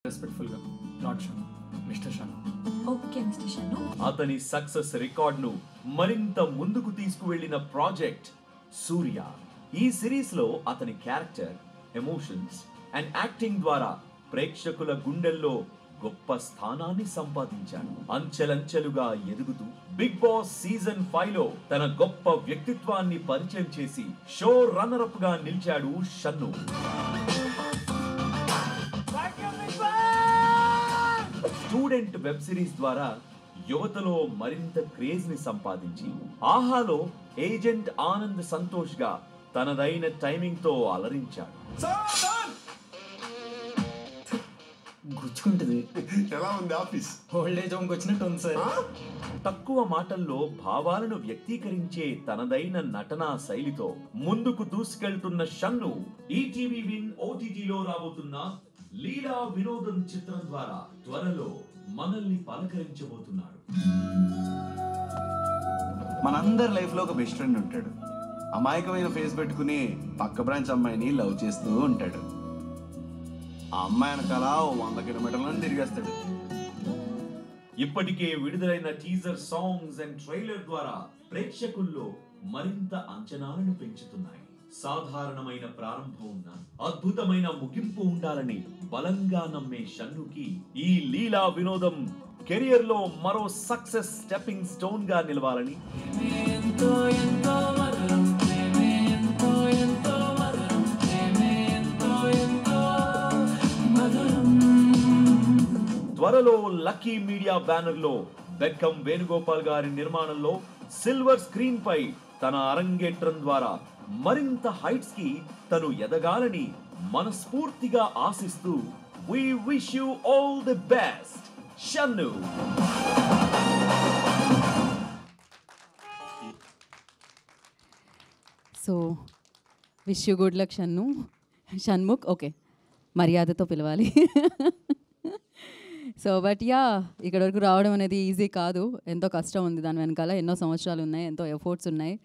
రెస్పెక్ట్ఫుల్గా not Shannu, mister Shannu. Okay mister Shannu. అతని success రికార్డ్ను మరింత ముందుకు తీసుకువెళ్లిన ప్రాజెక్ట్ సూర్య. ఈ సిరీస్ లో అతని క్యారెక్టర్, ఎమోషన్స్ అండ్ యాక్టింగ్ ద్వారా ప్రేక్షకుల గుండెల్లో గొప్ప స్థానాన్ని సంపాదించాడు. అంచెలంచెలుగా ఎదుగుతూ బిగ్ బాస్ సీజన్ 5 లో తన గొప్ప వ్యక్తిత్వాన్ని పరిచయం చేసి షో రన్నర్ అప్ గా నిలిచాడు షన్ను. స్టూడెంట్ వెబ్ సిరీస్ ద్వారా యువతలో మరింత క్రేజ్ ని సంపాదించి ఆహాలో ఏజెంట్ ఆనంద్ సంతోష్ గా తనదైన టైమింగ్ తో అలరించాడు. గుచ్చుకుంటుంది. ఎలా ఉంది ఆఫీస్? ఓల్డ్ ఏజ్ హోమ్కి వచ్చినట్టు ఉంది సార్. తక్కువ మాటల్లో భావాలను వ్యక్తీకరించే తనదైన నటనా శైలితో ముందుకు దూసుకెళ్తున్న షన్ను ఈటీవీ విన్ ఓటీటీలో రాబోతున్న లీలా వినోదం చిత్రం ద్వారా త్వరలో మనల్ని పలకరించబోతున్నాడు. మనందరి లైఫ్ లో ఒక బెస్ట్ ఫ్రెండ్ ఉంటాడు. అమాయకమైన ఫేస్ పెట్టుకుని పక్క బ్రాంచ్ అమ్మాయిని లవ్ చేస్తూ ఉంటాడు. ఆ అమ్మాయి వెనకాల 100 కిలోమీటర్లను తిరిగేస్తాడు. ఇప్పటికే విడుదలైన టీజర్ సాంగ్స్ అండ్ ట్రైలర్ ద్వారా ప్రేక్షకుల్లో మరింత అంచనాలను పెంచుతున్నాయి. సాధారణమైన ప్రారంభం ఉన్న అద్భుతమైన ముగింపు ఉండాలని బలంగా నమ్మే షన్నుకి ఈ లీలా వినోదం కెరియర్ లో మరో సక్సెస్ స్టెప్పింగ్ స్టోన్ గా నిలవాలని త్వరలో లక్కీ మీడియా బ్యానర్ లో బెక్కం వేణుగోపాల్ గారి నిర్మాణంలో సిల్వర్ స్క్రీన్ పై తన అరంగేట్రం ద్వారా మరింత హైట్స్ కి తను ఎదగాలని మనస్ఫూర్తిగా ఆశిస్తూ we wish you all the best, Shannu. So wish you good luck Shannu. Shanmukh okay, మర్యాదతో పిలవాలి. సో బట్ యా, ఇక్కడ వరకు రావడం అనేది ఈజీ కాదు, ఎంతో కష్టం ఉంది దాని వెనకాల, ఎన్నో సంవత్సరాలు ఉన్నాయి, ఎంతో ఎఫర్ట్స్ ఉన్నాయి.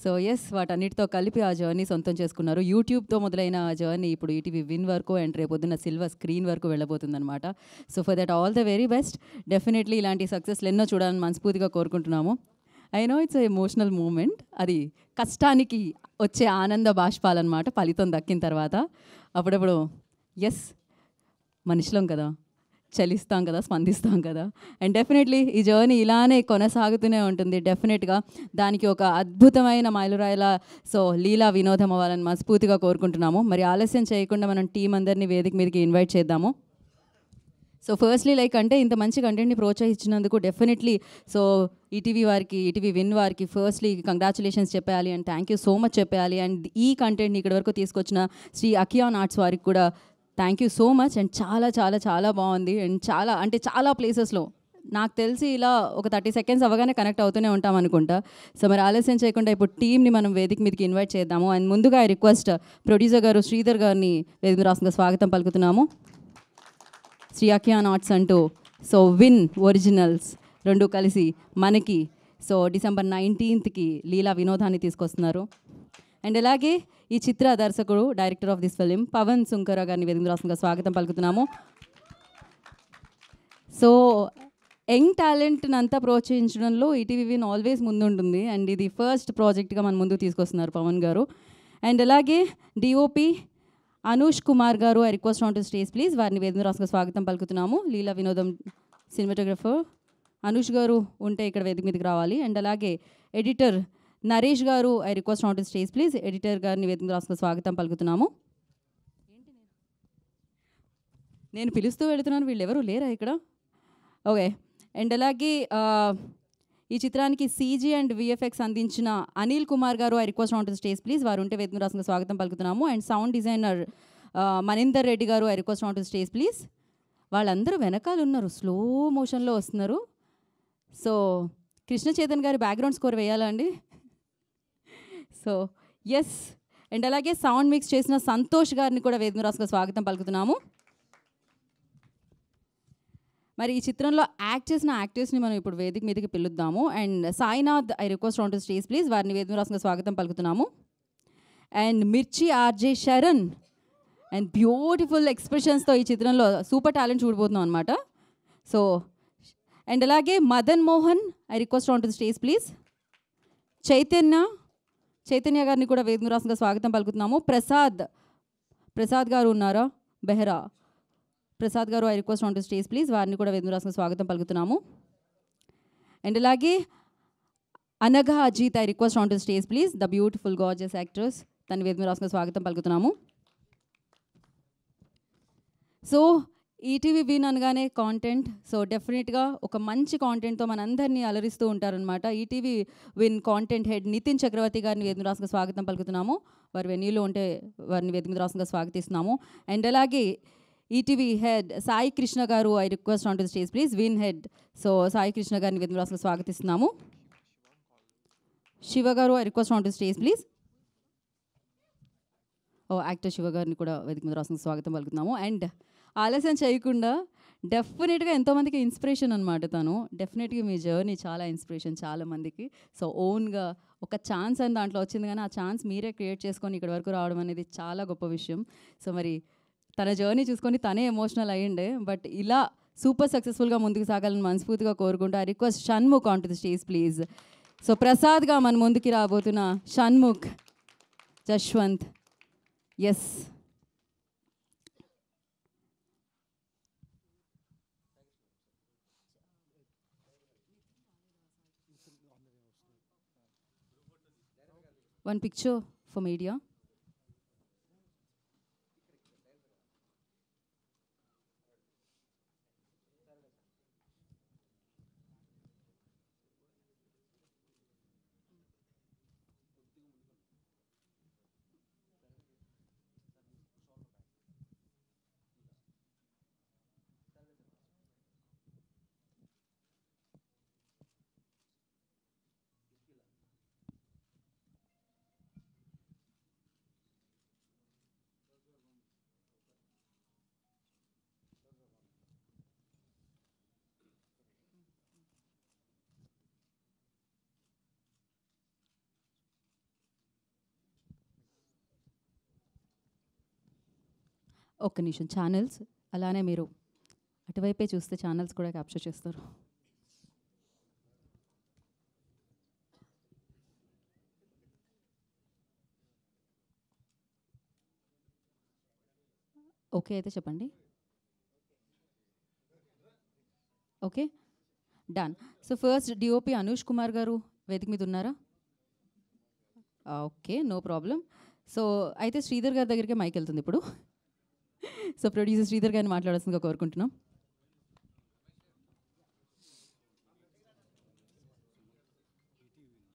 సో ఎస్, వాటన్నిటితో కలిపి ఆ జర్నీ సొంతం చేసుకున్నారు. యూట్యూబ్తో మొదలైన ఆ జర్నీ ఇప్పుడు ఈటీవీ విన్ వరకు అండ్ రేపొద్దున్న సిల్వర్ స్క్రీన్ వరకు వెళ్ళబోతుందన్నమాట. So for that all the very best. Definitely ఇలాంటి సక్సెస్లు ఎన్నో చూడాలని మనస్ఫూర్తిగా కోరుకుంటున్నాము. I know it's emotional moment, అది కష్టానికి వచ్చే ఆనంద బాష్పాలన్నమాట ఫలితం దక్కిన తర్వాత. అప్పుడప్పుడు ఎస్, మనుషులం కదా, చలిస్తాం కదా, స్పందిస్తాం కదా. అండ్ డెఫినెట్లీ ఈ జర్నీ ఇలానే కొనసాగుతూనే ఉంటుంది. డెఫినెట్గా దానికి ఒక అద్భుతమైన మైలురాయిలా సో లీలా వినోదం అవ్వాలని మనస్ఫూర్తిగా కోరుకుంటున్నాము. మరి ఆలస్యం చేయకుండా మనం టీం అందరినీ వేదిక మీదకి ఇన్వైట్ చేద్దాము. సో ఫస్ట్లీ లైక్ అంటే ఇంత మంచి కంటెంట్ని ప్రోత్సహించినందుకు డెఫినెట్లీ సో ఈటీవీ వారికి, ఈటీవీ విన్ వారికి ఫస్ట్లీ కంగ్రాచులేషన్స్ చెప్పేయాలి and thank you so much చెప్పేయాలి. అండ్ ఈ కంటెంట్ని ఇక్కడి వరకు తీసుకొచ్చిన శ్రీ అకియాన్ ఆర్ట్స్ వారికి కూడా thank you so much. And చాలా చాలా చాలా బాగుంది. అండ్ చాలా అంటే చాలా ప్లేసెస్లో నాకు తెలిసి ఇలా ఒక 30 సెకండ్స్ అవ్వగానే కనెక్ట్ అవుతూనే ఉంటాం అనుకుంటా. సో మరి ఆలస్యం చేయకుండా ఇప్పుడు టీమ్ని మనం వేదిక మీదకి ఇన్వైట్ చేద్దాము. అండ్ ముందుగా ఐ రిక్వెస్ట్ ప్రొడ్యూసర్ గారు శ్రీధర్ గారిని వేదిక మీద రాష్ట్రంగా స్వాగతం పలుకుతున్నాము. శ్రీ అకియాన్ ఆర్ట్స్ అంటూ సో విన్ ఒరిజినల్స్ రెండు కలిసి మనకి సో డిసెంబర్ 19కి లీలా వినోదాన్ని తీసుకొస్తున్నారు. అండ్ అలాగే ఈ చిత్ర దర్శకుడు, director of this film Pawan Sunkara గారిని వేదిక రాష్ట్రంగా స్వాగతం పలుకుతున్నాము. సో యంగ్ టాలెంట్ని అంతా ప్రోత్సహించడంలో ఈటీవీ విన్ ఆల్వేస్ ముందుంటుంది. అండ్ ఇది ఫస్ట్ ప్రాజెక్ట్గా మన ముందుకు తీసుకొస్తున్నారు పవన్ గారు. అండ్ అలాగే డిఓపి అనూష్ కుమార్ గారు, I request on to stage please. వారిని వేదిక రాష్ట్రంగా స్వాగతం పలుకుతున్నాము. లీలా వినోదం సినిమాటోగ్రఫర్ అనూష్ గారు ఉంటే ఇక్కడ వేదిక మీదకి రావాలి. అండ్ అలాగే ఎడిటర్ నరేష్ గారు, I request on to stage please. Editor గారిని వేదిక రాష్ట్రంగా స్వాగతం పలుకుతున్నాము. నేను పిలుస్తూ వెళుతున్నాను, వీళ్ళు ఎవరు లేరా ఇక్కడ? ఓకే. అండ్ అలాగే ఈ చిత్రానికి సీజీ అండ్ విఎఫ్ఎక్స్ అందించిన అనిల్ కుమార్ గారు, I request on to stage please. వారు ఉంటే వేదిక రాష్ట్రంగా స్వాగతం పలుకుతున్నాము. And sound designer Maninder Reddy గారు, I request on to stage please. వాళ్ళందరూ వెనకాల ఉన్నారు, స్లో మోషన్లో వస్తున్నారు. సో కృష్ణ చేతన్ గారి బ్యాక్గ్రౌండ్ స్కోర్ వేయాలా అండి? So yes. అండ్ అలాగే సౌండ్ మిక్స్ చేసిన సంతోష్ గారిని కూడా వేదిక రాష్ట్రంగా స్వాగతం పలుకుతున్నాము. మరి ఈ చిత్రంలో యాక్ట్ చేసిన యాక్టర్స్ని మనం ఇప్పుడు వేదిక మీదకి పిలుద్దాము. And Sainath, I request on to stage please. వారిని వేదిక రాష్ట్రంగా స్వాగతం పలుకుతున్నాము. And Mirchi RJ Sharan and beautiful ఎక్స్ప్రెషన్స్తో ఈ చిత్రంలో సూపర్ టాలెంట్ చూడబోతున్నాం అనమాట. సో అండ్ అలాగే Madan Mohan, I request on to the stage please. Chaitanya గారిని కూడా వేదిక రాష్ట్రంగా స్వాగతం పలుకుతున్నాము. ప్రసాద్ గారు ఉన్నారా? బెహ్రా ప్రసాద్ గారు, I request on to stage please. వారిని కూడా వేదిక రాష్ట్రంగా స్వాగతం పలుకుతున్నాము. అండ్ అలాగే Anagha Ajith, I request on to stage please. The beautiful gorgeous actress, తన వేదిక రాష్ట్రంగా స్వాగతం పలుకుతున్నాము. సో ఈటీవీ విన్ అనగానే కాంటెంట్, సో డెఫినెట్గా ఒక మంచి కాంటెంట్తో మనందరినీ అలరిస్తూ ఉంటారనమాట. ETV Win content head Nitin Chakravarthy గారిని వేదిక రాష్ట్రంగా స్వాగతం పలుకుతున్నాము. వారి వెన్యూలో ఉంటే వారిని వేదిక రాష్ట్రంగా స్వాగతిస్తున్నాము. అండ్ అలాగే ఈటీవీ హెడ్ సాయి కృష్ణ గారు, I request on to stage please. Win head, so Sai Krishna గారిని వేదిక రాష్ట్రంగా స్వాగతిస్తున్నాము. శివ గారు, I request on to stage please. Actor Shiva గారిని కూడా వేదిక మీద రాష్ట్రంగా స్వాగతం పలుకుతున్నాము. అండ్ ఆలస్యం చేయకుండా డెఫినెట్గా ఎంతోమందికి ఇన్స్పిరేషన్ అనమాట తను. డెఫినెట్గా మీ జర్నీ చాలా ఇన్స్పిరేషన్ చాలామందికి. సో ఓన్గా ఒక ఛాన్స్ అని దాంట్లో వచ్చింది, కానీ ఆ ఛాన్స్ మీరే క్రియేట్ చేసుకొని ఇక్కడ వరకు రావడం అనేది చాలా గొప్ప విషయం. సో మరి తన జర్నీ చూసుకొని తనే ఎమోషనల్ అయ్యిండే, బట్ ఇలా సూపర్ సక్సెస్ఫుల్గా ముందుకు సాగాలని మనస్ఫూర్తిగా కోరుకుంటూ I request Shanmukh on to the stage please. So ప్రసాద్గా మన ముందుకి రాబోతున్న Shanmukh Jaswanth. Yes, one picture for media. ఒక్క నిమిషం, ఛానల్స్ అలానే మీరు అటువైపే చూస్తే ఛానల్స్ కూడా క్యాప్చర్ చేస్తారు. ఓకే అయితే చెప్పండి. Okay, done. So first DOP Anush Kumar గారు వేదిక మీద ఉన్నారా? Okay, no problem. సో అయితే శ్రీధర్ గారి దగ్గరికి మైక్ వెళ్తుంది ఇప్పుడు. సో ప్రొడ్యూసర్ శ్రీధర్ గారిని మాట్లాడాల్సిందిగా కోరుకుంటున్నాం.